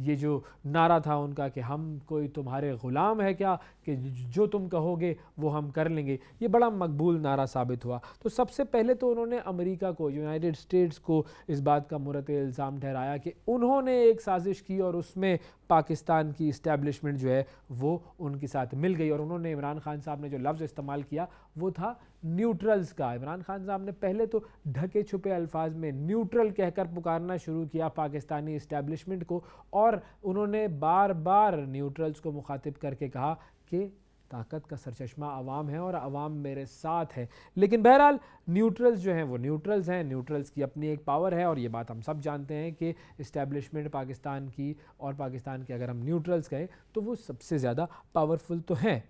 یہ جو نعرہ تھا ان کا کہ ہم کوئی تمہارے غلام ہے کیا کہ جو تم کہو گے وہ ہم کر لیں گے، یہ بڑا مقبول نعرہ ثابت ہوا۔ تو سب سے پہلے تو انہوں نے امریکہ کو، یونائٹڈ اسٹیٹس کو اس بات کا مورد الزام ٹھہرایا کہ انہوں نے ایک سازش کی اور اس میں پاکستان کی اسٹیبلشمنٹ جو ہے وہ ان کے ساتھ مل گئی، اور انہوں نے عمران خان صاحب نے جو لفظ استعمال کیا وہ تھا نیوٹرلز کا۔ عمران خان صاحب نے پہلے تو ڈھکے چھپے الفاظ میں نیوٹرل کہہ کر پکارنا شروع کیا پاکستانی اسٹیبلشمنٹ کو، اور انہوں نے بار بار نیوٹرلز کو مخاطب کر کے کہا کہ طاقت کا سرچشمہ عوام ہے اور عوام میرے ساتھ ہے۔ لیکن بہرحال نیوٹرلز جو ہیں وہ نیوٹرلز ہیں، نیوٹرلز کی اپنی ایک پاور ہے، اور یہ بات ہم سب جانتے ہیں کہ اسٹیبلشمنٹ پاکستان کی اور پاکستان کے اگر ہم نیوٹرلز کہیں تو وہ سب سے زیادہ پاورفل تو ہیں۔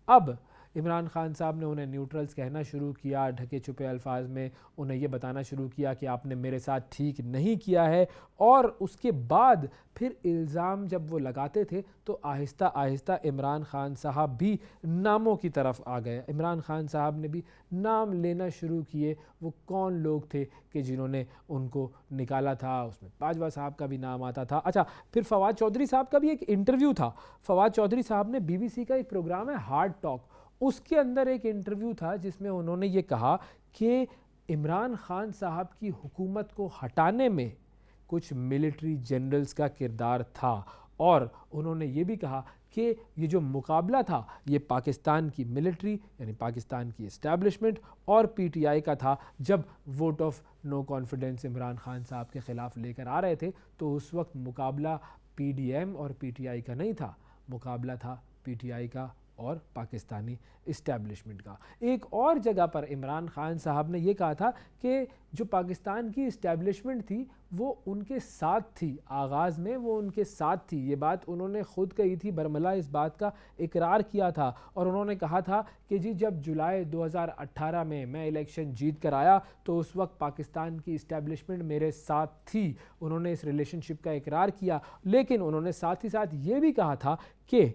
اب عمران خان صاحب نے انہیں نیوٹرلز کہنا شروع کیا، ڈھکے چھپے الفاظ میں انہیں یہ بتانا شروع کیا کہ آپ نے میرے ساتھ ٹھیک نہیں کیا ہے، اور اس کے بعد پھر الزام جب وہ لگاتے تھے تو آہستہ آہستہ عمران خان صاحب بھی ناموں کی طرف آ گئے۔ عمران خان صاحب نے بھی نام لینا شروع کیے، وہ کون لوگ تھے کہ جنہوں نے ان کو نکالا تھا، اس میں باجوہ صاحب کا بھی نام آتا تھا۔ اچھا، پھر فواد چودھری صاحب کا بھی ایک انٹرویو تھا۔ فواد چودھری صاحب نے BBC کا ایک پروگرام ہے ہارڈ ٹاک، اس کے اندر ایک انٹرویو تھا جس میں انہوں نے یہ کہا کہ عمران خان صاحب کی حکومت کو ہٹانے میں کچھ ملٹری جنرلز کا کردار تھا، اور انہوں نے یہ بھی کہا کہ یہ جو مقابلہ تھا یہ پاکستان کی ملٹری یعنی پاکستان کی اسٹیبلشمنٹ اور PTI کا تھا۔ جب vote of no confidence Imran Khan صاحب کے خلاف لے کر آ رہے تھے تو اس وقت مقابلہ PDM اور PTI کا نہیں تھا، مقابلہ تھا PTI کا اور پاکستانی اسٹیبلشمنٹ کا۔ ایک اور جگہ پر عمران خان صاحب نے یہ کہا تھا کہ جو پاکستان کی اسٹیبلشمنٹ تھی وہ ان کے ساتھ تھی، آغاز میں وہ ان کے ساتھ تھی، یہ بات انہوں نے خود کہی تھی، برملا اس بات کا اقرار کیا تھا، اور انہوں نے کہا تھا کہ جی جب جولائی 2018 میں الیکشن جیت کر آیا تو اس وقت پاکستان کی اسٹیبلشمنٹ میرے ساتھ تھی۔ انہوں نے اس ریلیشن شپ کا اقرار کیا، لیکن انہوں نے ساتھ ہی ساتھ یہ بھی کہا تھا کہ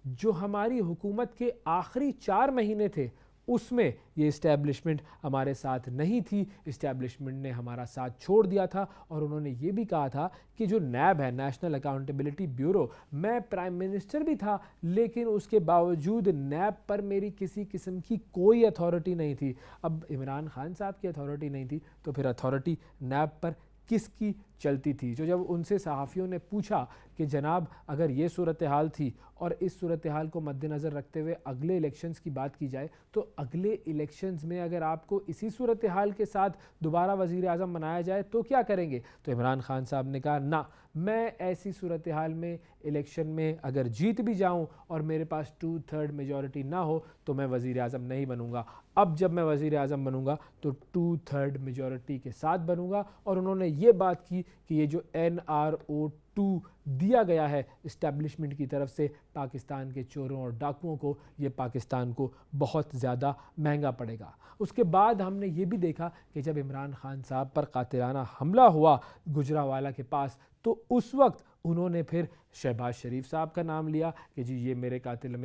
جو ہماری حکومت کے آخری 4 مہینے تھے اس میں یہ اسٹیبلشمنٹ ہمارے ساتھ نہیں تھی، اسٹیبلشمنٹ نے ہمارا ساتھ چھوڑ دیا تھا۔ اور انہوں نے یہ بھی کہا تھا کہ جو نیب ہے، نیشنل اکاؤنٹیبلٹی بیورو، میں پرائم منسٹر بھی تھا لیکن اس کے باوجود نیب پر میری کسی قسم کی کوئی اتھارٹی نہیں تھی۔ اب عمران خان صاحب کی اتھارٹی نہیں تھی تو پھر اتھارٹی نیب پر کس کی چلتی تھی؟ جو جب ان سے صحافیوں نے پوچھا کہ جناب اگر یہ صورتحال تھی اور اس صورتحال کو مد نظر رکھتے ہوئے اگلے الیکشنز کی بات کی جائے تو اگلے الیکشنز میں اگر آپ کو اسی صورتحال کے ساتھ دوبارہ وزیر اعظم بنایا جائے تو کیا کریں گے؟ تو عمران خان صاحب نے کہا نہ، میں ایسی صورتحال میں الیکشن میں اگر جیت بھی جاؤں اور میرے پاس 2/3 میجورٹی نہ ہو تو میں وزیر اعظم نہیں بنوں گا۔ اب جب میں وزیر اعظم بنوں گا تو 2/3 میجورٹی کے ساتھ بنوں گا۔ اور انہوں نے یہ بات کی کہ یہ جو NRO2 دیا گیا ہے اسٹیبلشمنٹ کی طرف سے پاکستان کے چوروں اور ڈاکوؤں کو، یہ پاکستان کو بہت زیادہ مہنگا پڑے گا۔ اس کے بعد ہم نے یہ بھی دیکھا کہ جب عمران خان صاحب پر قاتلانہ حملہ ہوا گجرانوالہ کے پاس تو اس وقت انہوں نے پھر شہباز شریف صاحب کا نام لیا کہ جی یہ میرے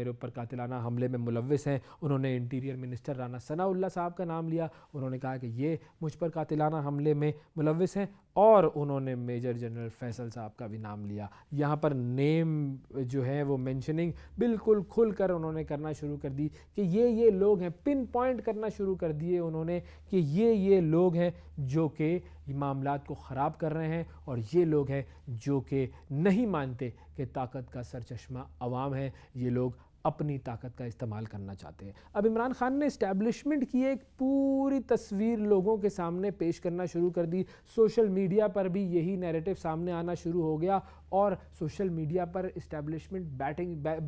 اوپر قاتلانہ حملے میں ملوث ہیں۔ انہوں نے انٹیریئر منسٹر رانا ثناء اللہ صاحب کا نام لیا، انہوں نے کہا کہ یہ مجھ پر قاتلانہ حملے میں ملوث ہیں، اور انہوں نے میجر جنرل فیصل صاحب کا بھی نام لیا۔ یہاں پر نیم جو ہے وہ مینشننگ بالکل کھل کر انہوں نے کرنا شروع کر دی کہ یہ لوگ ہیں، پن پوائنٹ کرنا شروع کر دیے انہوں نے کہ یہ لوگ ہیں جو کہ معاملات کو خراب کر رہے ہیں، اور یہ لوگ ہیں جو کہ نہیں مانتے کہ طاقت کا سرچشمہ عوام ہے، یہ لوگ اپنی طاقت کا استعمال کرنا چاہتے ہیں۔ اب عمران خان نے اسٹیبلشمنٹ کی ایک پوری تصویر لوگوں کے سامنے پیش کرنا شروع کر دی، سوشل میڈیا پر بھی یہی نیریٹو سامنے آنا شروع ہو گیا، اور سوشل میڈیا پر اسٹیبلشمنٹ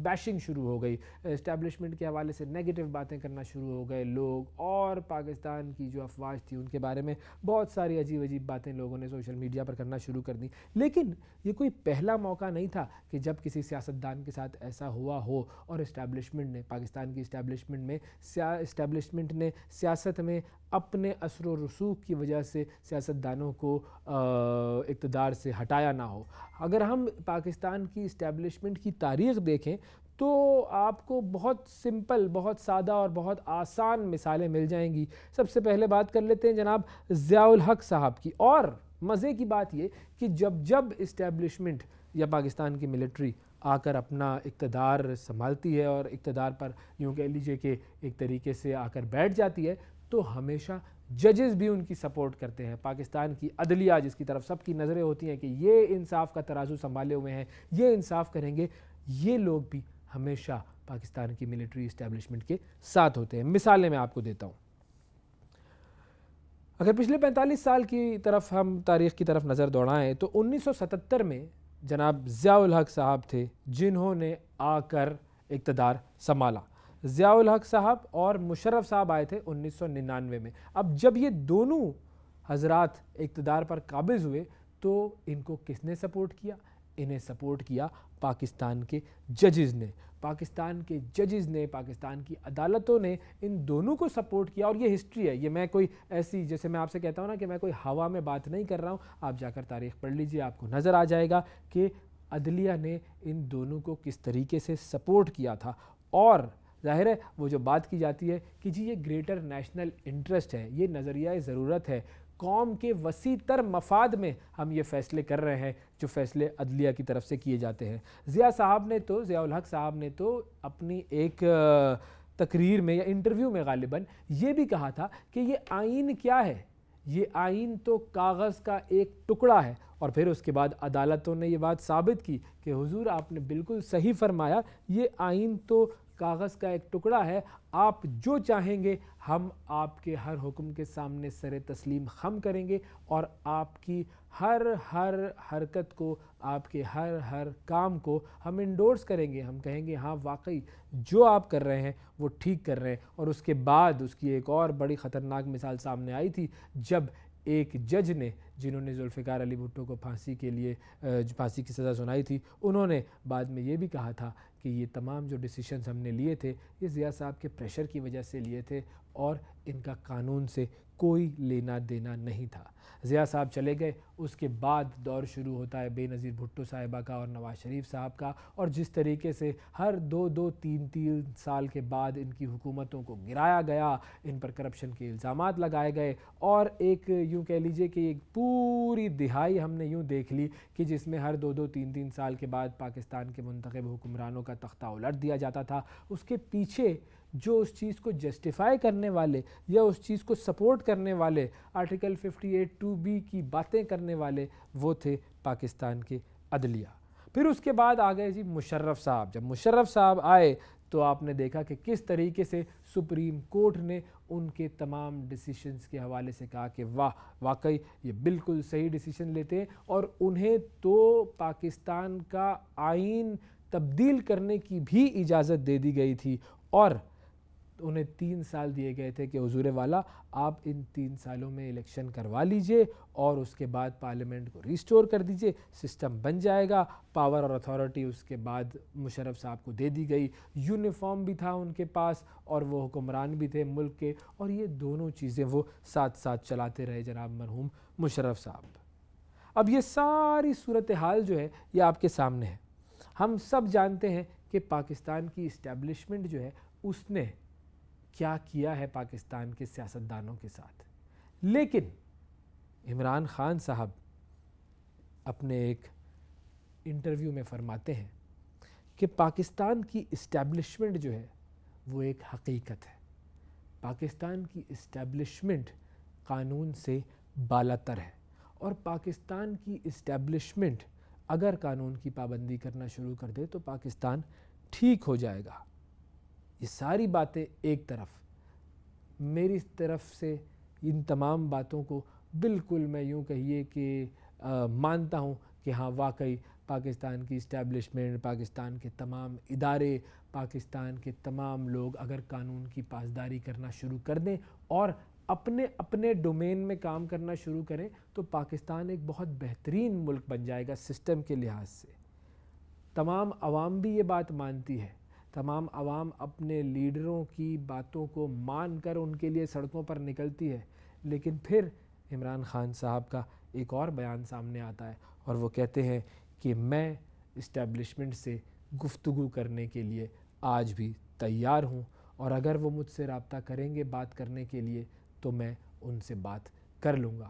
بیشنگ شروع ہو گئی، اسٹیبلشمنٹ کے حوالے سے نیگیٹو باتیں کرنا شروع ہو گئے لوگ، اور پاکستان کی جو افواج تھی ان کے بارے میں بہت ساری عجیب باتیں لوگوں نے سوشل میڈیا پر کرنا شروع کر دی۔ لیکن یہ کوئی پہلا موقع نہیں تھا کہ جب کسی سیاستدان کے ساتھ ایسا ہوا ہو، اور اسٹیبلشمنٹ نے، پاکستان کی اسٹیبلشمنٹ نے سیاست میں اپنے اثر و رسوخ کی وجہ سے سیاستدانوں کو اقتدار سے ہٹایا نہ ہو۔ اگر ہم پاکستان کی اسٹیبلشمنٹ کی تاریخ دیکھیں تو آپ کو بہت سمپل، بہت سادہ اور بہت آسان مثالیں مل جائیں گی۔ سب سے پہلے بات کر لیتے ہیں جناب ضیاء الحق صاحب کی، اور مزے کی بات یہ کہ جب اسٹیبلشمنٹ یا پاکستان کی ملٹری آ کر اپنا اقتدار سنبھالتی ہے اور اقتدار پر یوں کہہ لیجئے کہ ایک طریقے سے آ کر بیٹھ جاتی ہے تو ہمیشہ ججز بھی ان کی سپورٹ کرتے ہیں. پاکستان کی عدلیہ جس کی طرف سب کی نظریں ہوتی ہیں کہ یہ انصاف کا ترازو سنبھالے ہوئے ہیں, یہ انصاف کریں گے, یہ لوگ بھی ہمیشہ پاکستان کی ملٹری اسٹیبلشمنٹ کے ساتھ ہوتے ہیں. مثالیں میں آپ کو دیتا ہوں. اگر پچھلے 45 سال کی طرف ہم تاریخ کی طرف نظر دوڑائیں تو 1977 میں جناب ضیاء الحق صاحب تھے جنہوں نے آ کر اقتدار سنبھالا. ضیاء الحق صاحب اور مشرف صاحب آئے تھے 1999 میں. اب جب یہ دونوں حضرات اقتدار پر قابض ہوئے تو ان کو کس نے سپورٹ کیا؟ انہیں سپورٹ کیا پاکستان کے ججز نے. پاکستان کے ججز نے, پاکستان کی عدالتوں نے ان دونوں کو سپورٹ کیا. اور یہ ہسٹری ہے, یہ میں کوئی ایسی, جیسے میں آپ سے کہتا ہوں نا کہ میں کوئی ہوا میں بات نہیں کر رہا ہوں, آپ جا کر تاریخ پڑھ لیجئے, آپ کو نظر آ جائے گا کہ عدلیہ نے ان دونوں کو کس طریقے سے سپورٹ کیا تھا. اور ظاہر ہے وہ جو بات کی جاتی ہے کہ جی یہ گریٹر نیشنل انٹرسٹ ہے, یہ نظریہ ضرورت ہے, قوم کے وسیع تر مفاد میں ہم یہ فیصلے کر رہے ہیں جو فیصلے عدلیہ کی طرف سے کیے جاتے ہیں. ضیاء الحق صاحب نے تو اپنی ایک تقریر میں یا انٹرویو میں غالباً یہ بھی کہا تھا کہ یہ آئین کیا ہے, یہ آئین تو کاغذ کا ایک ٹکڑا ہے. اور پھر اس کے بعد عدالتوں نے یہ بات ثابت کی کہ حضور آپ نے بالکل صحیح فرمایا, یہ آئین تو کاغذ کا ایک ٹکڑا ہے, آپ جو چاہیں گے ہم آپ کے ہر حکم کے سامنے سر تسلیم خم کریں گے اور آپ کی ہر حرکت کو, آپ کے ہر کام کو ہم انڈورس کریں گے. ہم کہیں گے ہاں واقعی جو آپ کر رہے ہیں وہ ٹھیک کر رہے ہیں. اور اس کے بعد اس کی ایک اور بڑی خطرناک مثال سامنے آئی تھی جب ایک جج نے, جنہوں نے ذوالفقار علی بھٹو کو پھانسی کی سزا سنائی تھی, انہوں نے بعد میں یہ بھی کہا تھا کہ یہ تمام جو ڈیسیشنز ہم نے لیے تھے یہ ضیاء صاحب کے پریشر کی وجہ سے لیے تھے اور ان کا قانون سے کوئی لینا دینا نہیں تھا. ضیاء صاحب چلے گئے, اس کے بعد دور شروع ہوتا ہے بے نظیر بھٹو صاحبہ کا اور نواز شریف صاحب کا, اور جس طریقے سے ہر 2-3 سال کے بعد ان کی حکومتوں کو گرایا گیا, ان پر کرپشن کے الزامات لگائے گئے, اور ایک یوں کہہ لیجئے کہ ایک پوری دہائی ہم نے یوں دیکھ لی کہ جس میں ہر 2-3 سال کے بعد پاکستان کے منتخب حکمرانوں کا تختہ الٹ دیا جاتا تھا. اس کے پیچھے جو اس چیز کو جسٹیفائی کرنے والے یا اس چیز کو سپورٹ کرنے والے, آرٹیکل 58(2)B کی باتیں کرنے والے, وہ تھے پاکستان کے عدلیہ. پھر اس کے بعد آ گئے جی مشرف صاحب. جب مشرف صاحب آئے تو آپ نے دیکھا کہ کس طریقے سے سپریم کورٹ نے ان کے تمام ڈیسیشنز کے حوالے سے کہا کہ واقعی یہ بالکل صحیح ڈیسیشن لیتے ہیں, اور انہیں تو پاکستان کا آئین تبدیل کرنے کی بھی اجازت دے دی گئی تھی, اور انہیں 3 سال دیے گئے تھے کہ حضور والا آپ ان 3 سالوں میں الیکشن کروا لیجئے اور اس کے بعد پارلیمنٹ کو ریسٹور کر دیجئے, سسٹم بن جائے گا. پاور اور اتھارٹی اس کے بعد مشرف صاحب کو دے دی گئی, یونیفارم بھی تھا ان کے پاس اور وہ حکمران بھی تھے ملک کے, اور یہ دونوں چیزیں وہ ساتھ ساتھ چلاتے رہے جناب مرحوم مشرف صاحب. اب یہ ساری صورتحال جو ہے یہ آپ کے سامنے ہے. ہم سب جانتے ہیں کہ پاکستان کی اسٹیبلشمنٹ جو ہے اس نے کیا کیا ہے پاکستان کے سیاستدانوں کے ساتھ. لیکن عمران خان صاحب اپنے ایک انٹرویو میں فرماتے ہیں کہ پاکستان کی اسٹیبلشمنٹ جو ہے وہ ایک حقیقت ہے. پاکستان کی اسٹیبلشمنٹ قانون سے بالاتر ہے, اور پاکستان کی اسٹیبلشمنٹ اگر قانون کی پابندی کرنا شروع کر دے تو پاکستان ٹھیک ہو جائے گا. یہ ساری باتیں ایک طرف, میری طرف سے ان تمام باتوں کو بالکل میں یوں کہیے کہ مانتا ہوں کہ ہاں واقعی پاکستان کی اسٹیبلشمنٹ, پاکستان کے تمام ادارے, پاکستان کے تمام لوگ اگر قانون کی پاسداری کرنا شروع کر دیں اور اپنے ڈومین میں کام کرنا شروع کریں تو پاکستان ایک بہت بہترین ملک بن جائے گا سسٹم کے لحاظ سے. تمام عوام بھی یہ بات مانتی ہے, تمام عوام اپنے لیڈروں کی باتوں کو مان کر ان کے لیے سڑکوں پر نکلتی ہے. لیکن پھر عمران خان صاحب کا ایک اور بیان سامنے آتا ہے اور وہ کہتے ہیں کہ میں اسٹیبلشمنٹ سے گفتگو کرنے کے لیے آج بھی تیار ہوں, اور اگر وہ مجھ سے رابطہ کریں گے بات کرنے کے لیے تو میں ان سے بات کر لوں گا.